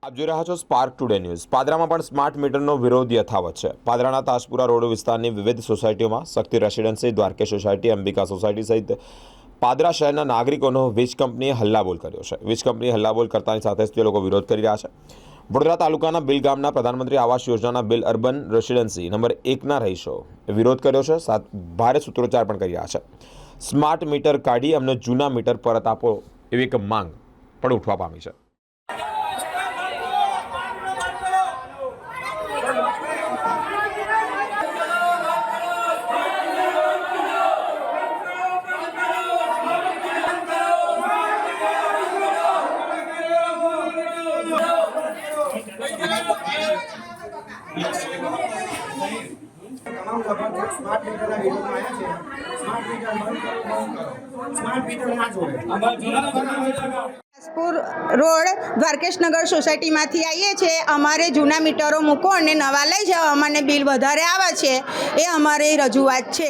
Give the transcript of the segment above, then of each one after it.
આપ જોઈ રહ્યા છો સ્પાર્ક ટુડે ન્યૂઝ। પાદરામાં પણ સ્માર્ટ મીટરનો વિરોધ યથાવત છે। પાદરાના તાજપુરા રોડ વિસ્તારની વિવિધ સોસાયટીઓમાં Shakti residency, Dwarkesh society, Ambika society સહિત પાદરા શહેરના નાગરિકોનો વીજ કંપનીએ હલ્લાબોલ કર્યો છે। વીજ કંપનીએ હલ્લાબોલ કરતાની સાથે જ તે લોકો વિરોધ કરી રહ્યા છે। વડોદરા તાલુકાના બિલ ગામના પ્રધાનમંત્રી આવાસ યોજનાના બિલ અર્બન રેસિડેન્સી નંબર 1ના રહીશો વિરોધ કર્યો છે। ભારે સૂત્રોચ્ચાર પણ કરી રહ્યા છે। સ્માર્ટ મીટર કાઢી અમને જૂના મીટર પરત આપો એવી એક માંગ પણ ઉઠવા પામી છે। તમામ લોકો સ્માર્ટ મીટરના વિરોધમાં આવ્યા છે। સ્માર્ટ મીટર બંધ કરો, સ્માર્ટ મીટર ના જોડે। તાજપુર રોડ દ્વારકેશનગર સોસાયટીમાંથી આવીએ છીએ। અમારે જૂના મીટરો મૂકો અને નવા લઈ જાઓ, અમને બિલ વધારે આવે છે એ અમારી રજૂઆત છે।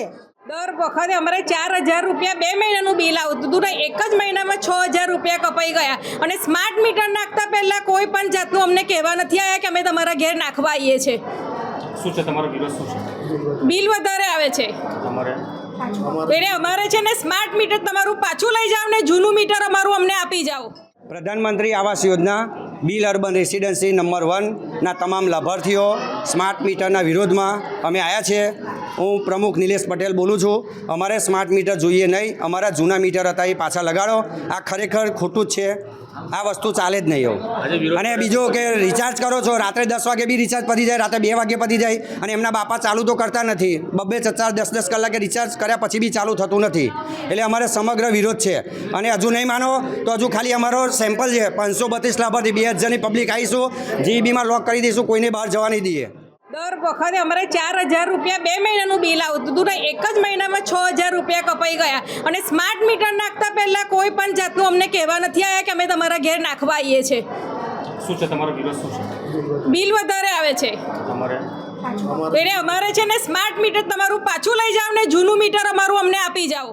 દર વખતે અમારે 4,000 રૂપિયા 2 મહિનાનું બિલ આવતું હતું ને એક જ મહિનામાં 6,000 રૂપિયા કપાઈ ગયા। અને સ્માર્ટ મીટર નાખતા પહેલાં કોઈ પણ જાતનું અમને કહેવા નથી આવ્યા કે અમે તમારા ઘેર નાખવા આવીએ છીએ। શું છે તમારો વિરોધ શું છે? બિલ વધારે આવે છે એટલે અમારે છે ને સ્માર્ટ મીટર તમારું પાછું લઈ જાઓ ને જૂનું મીટર અમારું અમને આપી જાઓ। પ્રધાનમંત્રી Awas Yojana bill urban residency number 1ના તમામ લાભાર્થીઓ સ્માર્ટ મીટરના વિરોધમાં અમે આવ્યા છીએ। હું પ્રમુખ નિલેશ પટેલ બોલું છું। અમારે સ્માર્ટ મીટર જોઈએ નહીં, અમારા જૂના મીટર હતા એ પાછા લગાડો। આ ખરેખર ખોટું જ છે, આ વસ્તુ ચાલે જ નહીં એવું। અને બીજું કે રિચાર્જ કરો છો, રાત્રે 10 વાગે બી રિચાર્જ પતી જાય, રાત્રે 2 વાગે પતી જાય, અને એમના બાપા ચાલુ તો કરતા નથી। 2-4, 10 કલાકે રિચાર્જ કર્યા પછી બી ચાલુ થતું નથી। એટલે અમારે સમગ્ર વિરોધ છે। અને હજુ નહીં માનો તો હજુ ખાલી અમારો સેમ્પલ છે, 532 લાભાર્થી, 2,000ની પબ્લિક આવીશું, જીબીમાં લોક કરી દઈશું, કોઈને બહાર જવા નહીં દઈએ। દર વખતે અમારે 4,000 રૂપિયા 2 મહિનાનું બિલ આવતું હતું ને એક જ મહિનામાં 6,000 રૂપિયા કપાઈ ગયા। અને સ્માર્ટ મીટર નાખતા પહેલાં કોઈ પણ જાતનું અમને કહેવા નથી આવ્યા કે અમે તમારા ઘેર નાખવા આવીએ છીએ। શું છે તમારો વિરોધ શું છે? બિલ વધારે આવે છે એટલે અમારે છે ને સ્માર્ટ મીટર તમારું પાછું લઈ જાઓ ને જૂનું મીટર અમારું અમને આપી જાઓ।